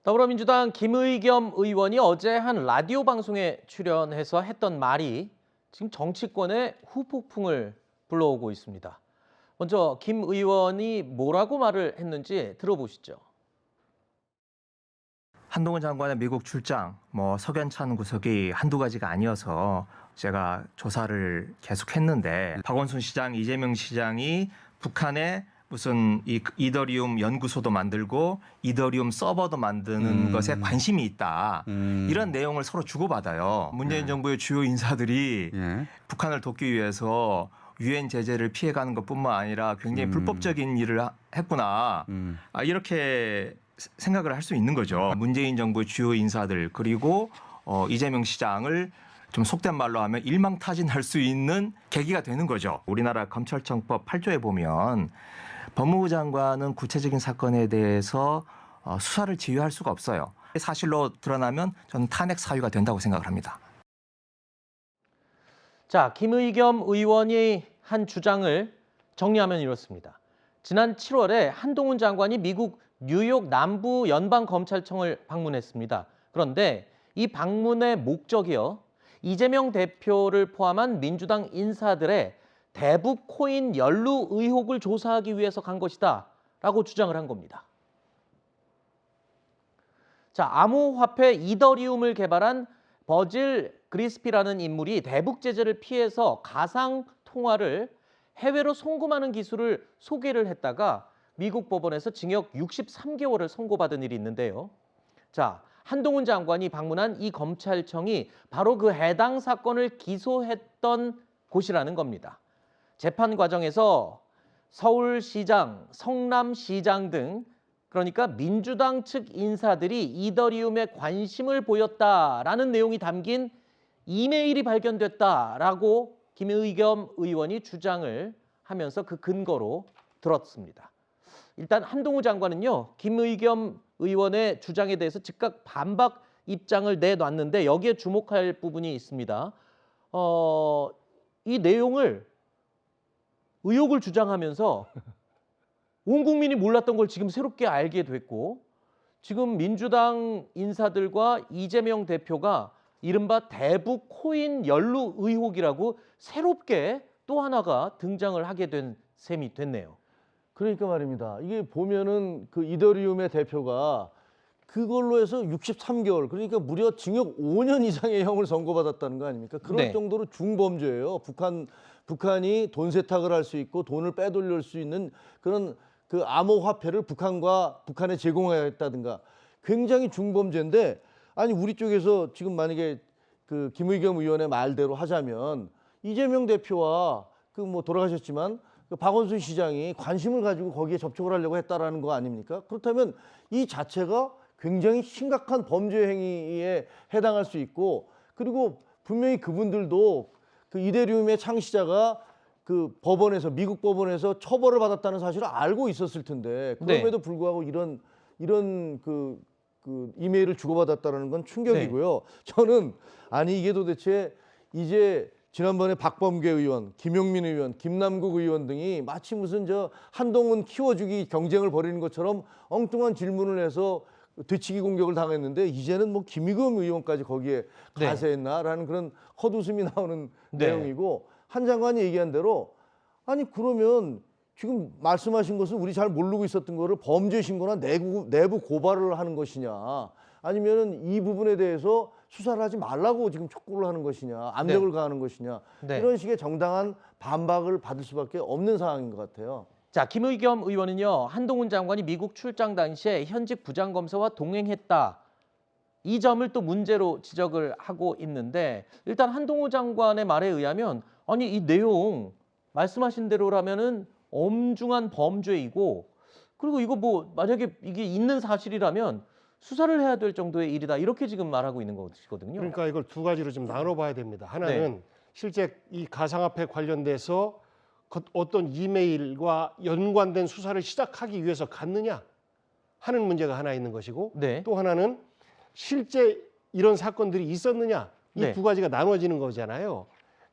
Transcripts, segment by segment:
더불어민주당 김의겸 의원이 어제 한 라디오 방송에 출연해서 했던 말이 지금 정치권에 후폭풍을 불러오고 있습니다. 먼저 김 의원이 뭐라고 말을 했는지 들어보시죠. 한동훈 장관의 미국 출장, 석연찬 구석이 한두 가지가 아니어서 제가 조사를 계속했는데 박원순 시장, 이재명 시장이 북한에 무슨 이더리움 연구소도 만들고 이더리움 서버도 만드는 것에 관심이 있다. 이런 내용을 서로 주고받아요. 문재인 정부의 주요 인사들이 북한을 돕기 위해서 유엔 제재를 피해가는 것뿐만 아니라 굉장히 불법적인 일을 했구나. 이렇게 생각을 할 수 있는 거죠. 문재인 정부의 주요 인사들 그리고 이재명 시장을 좀 속된 말로 하면 일망타진할 수 있는 계기가 되는 거죠. 우리나라 검찰청법 8조에 보면 법무부 장관은 구체적인 사건에 대해서 수사를 지휘할 수가 없어요. 사실로 드러나면 저는 탄핵 사유가 된다고 생각을 합니다. 자, 김의겸 의원이 한 주장을 정리하면 이렇습니다. 지난 7월에 한동훈 장관이 미국 뉴욕 남부 연방검찰청을 방문했습니다. 그런데 이 방문의 목적이요, 이재명 대표를 포함한 민주당 인사들의 대북 코인 연루 의혹을 조사하기 위해서 간 것이다 라고 주장을 한 겁니다. 자, 암호화폐 이더리움을 개발한 버질 그리스피라는 인물이 대북 제재를 피해서 가상 통화를 해외로 송금하는 기술을 소개를 했다가 미국 법원에서 징역 63개월을 선고받은 일이 있는데요. 자, 한동훈 장관이 방문한 이 검찰청이 바로 그 해당 사건을 기소했던 곳이라는 겁니다. 재판 과정에서 서울시장, 성남시장 등 그러니까 민주당 측 인사들이 이더리움에 관심을 보였다라는 내용이 담긴 이메일이 발견됐다라고 김의겸 의원이 주장을 하면서 그 근거로 들었습니다. 일단 한동훈 장관은요, 김의겸 의원의 주장에 대해서 즉각 반박 입장을 내놨는데 여기에 주목할 부분이 있습니다. 이 내용을 의혹을 주장하면서 온 국민이 몰랐던 걸 지금 새롭게 알게 됐고, 지금 민주당 인사들과 이재명 대표가 이른바 대북 코인 연루 의혹이라고 새롭게 또 하나가 등장을 하게 된 셈이 됐네요. 그러니까 말입니다. 이게 보면은 그 이더리움의 대표가 그걸로 해서 63개월, 그러니까 무려 징역 5년 이상의 형을 선고받았다는 거 아닙니까? 그럴 네. 정도로 중범죄예요. 북한이 돈 세탁을 할 수 있고 돈을 빼돌릴 수 있는 그런 그 암호화폐를 북한에 제공하였다든가 굉장히 중범죄인데, 아니 우리 쪽에서 지금 만약에 그 김의겸 의원의 말대로 하자면 이재명 대표와 그 돌아가셨지만 그 박원순 시장이 관심을 가지고 거기에 접촉을 하려고 했다라는 거 아닙니까? 그렇다면 이 자체가 굉장히 심각한 범죄 행위에 해당할 수 있고, 그리고 분명히 그분들도 그 이더리움의 창시자가 그 미국 법원에서 처벌을 받았다는 사실을 알고 있었을 텐데 그럼에도 불구하고 이런 그 이메일을 주고받았다는 건 충격이고요. 저는 아니 이게 도대체 이제 지난번에 박범계 의원, 김용민 의원, 김남국 의원 등이 마치 무슨 한동훈 키워주기 경쟁을 벌이는 것처럼 엉뚱한 질문을 해서 되치기 공격을 당했는데 이제는 김의겸 의원까지 거기에 가세했나라는 그런 헛웃음이 나오는 내용이고, 한 장관이 얘기한 대로 아니 그러면 지금 말씀하신 것은 우리 잘 모르고 있었던 거를 범죄 신고나 내부 고발을 하는 것이냐, 아니면은 이 부분에 대해서 수사를 하지 말라고 지금 촉구를 하는 것이냐, 압력을 가하는 것이냐, 이런 식의 정당한 반박을 받을 수밖에 없는 상황인 것 같아요. 자, 김의겸 의원은요, 한동훈 장관이 미국 출장 당시에 현직 부장검사와 동행했다, 이 점을 또 문제로 지적을 하고 있는데, 일단 한동훈 장관의 말에 의하면 아니 이 내용 말씀하신 대로라면은 엄중한 범죄이고, 그리고 이거 만약에 이게 있는 사실이라면 수사를 해야 될 정도의 일이다, 이렇게 지금 말하고 있는 것이거든요. 그러니까 이걸 두 가지로 좀 나눠봐야 됩니다. 하나는 실제 이 가상화폐 관련돼서 어떤 이메일과 연관된 수사를 시작하기 위해서 갔느냐 하는 문제가 하나 있는 것이고, 또 하나는 실제 이런 사건들이 있었느냐, 이 두 가지가 나눠지는 거잖아요.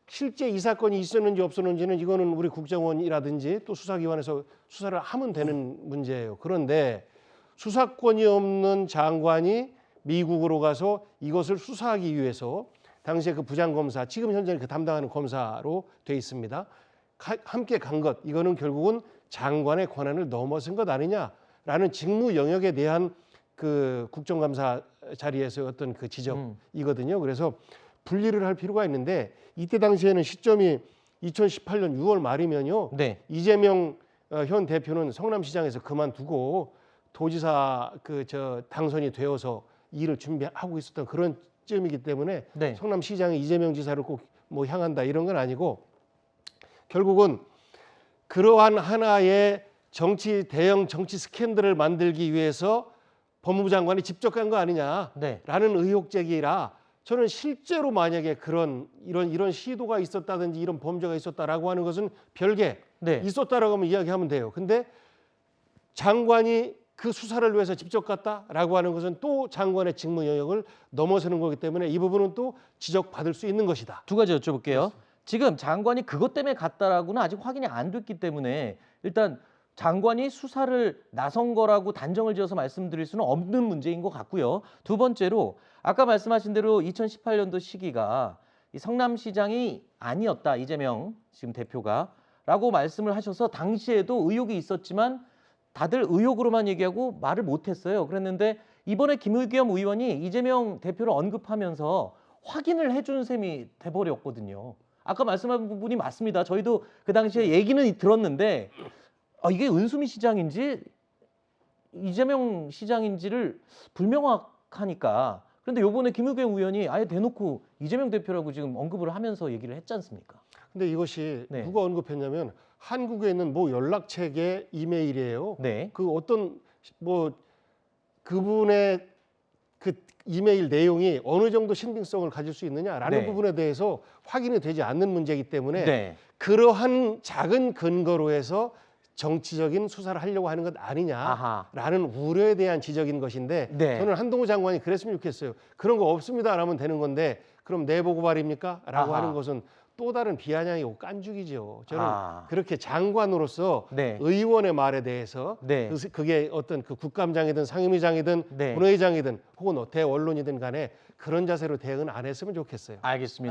실제 이 사건이 있었는지 없었는지는 이거는 우리 국정원이라든지 또 수사기관에서 수사를 하면 되는 문제예요. 그런데 수사권이 없는 장관이 미국으로 가서 이것을 수사하기 위해서 당시에 그 부장검사, 지금 현재 그 담당하는 검사로 돼 있습니다. 함께 간 것, 이거는 결국은 장관의 권한을 넘어선 것 아니냐라는 직무 영역에 대한 그 국정감사 자리에서 어떤 그 지적이거든요. 그래서 분리를 할 필요가 있는데 이때 당시에는 시점이 2018년 6월 말이면요. 네. 이재명 현 대표는 성남시장에서 그만두고 도지사 당선이 되어서 일을 준비하고 있었던 그런 쯤이기 때문에 네. 성남시장이 이재명 지사를 꼭 뭐 향한다 이런 건 아니고 결국은 그러한 하나의 대형 정치 스캔들을 만들기 위해서 법무부 장관이 직접 간 거 아니냐라는 네. 의혹 제기라 저는 실제로 만약에 이런 시도가 있었다든지 이런 범죄가 있었다라고 하는 것은 별개 네. 있었다라고 하면 이야기하면 돼요. 근데 장관이 그 수사를 위해서 직접 갔다라고 하는 것은 또 장관의 직무 영역을 넘어서는 거기 때문에 이 부분은 또 지적받을 수 있는 것이다. 두 가지 여쭤볼게요. 지금 장관이 그것 때문에 갔다라고는 아직 확인이 안 됐기 때문에 일단 장관이 수사를 나선 거라고 단정을 지어서 말씀드릴 수는 없는 문제인 것 같고요. 두 번째로 아까 말씀하신 대로 2018년도 시기가 이 성남시장이 아니었다, 이재명 지금 대표가 라고 말씀을 하셔서 당시에도 의혹이 있었지만 다들 의혹으로만 얘기하고 말을 못했어요. 그랬는데 이번에 김의겸 의원이 이재명 대표를 언급하면서 확인을 해준 셈이 돼버렸거든요. 아까 말씀한 부분이 맞습니다. 저희도 그 당시에 얘기는 들었는데 이게 은수미 시장인지 이재명 시장인지를 불명확하니까. 그런데 요번에 김의겸 의원이 아예 대놓고 이재명 대표라고 지금 언급을 하면서 얘기를 했지 않습니까? 근데 이것이 네. 누가 언급했냐면 한국에 있는 모 연락책의 이메일이에요. 네. 그 어떤 뭐 그분의 그 이메일 내용이 어느 정도 신빙성을 가질 수 있느냐라는 네. 부분에 대해서 확인이 되지 않는 문제이기 때문에 네. 그러한 작은 근거로 해서 정치적인 수사를 하려고 하는 것 아하. 아니냐라는 우려에 대한 지적인 것인데 네. 저는 한동훈 장관이 그랬으면 좋겠어요. 그런 거 없습니다라면 되는 건데 그럼 내부 고발입니까? 라고 아하. 하는 것은 또 다른 비아냥이고 깐죽이죠. 저는 아. 그렇게 장관으로서 네. 의원의 말에 대해서 네. 그게 어떤 그 국감장이든 상임위장이든 네. 본회의장이든 혹은 대언론이든 간에 그런 자세로 대응은 안 했으면 좋겠어요. 알겠습니다.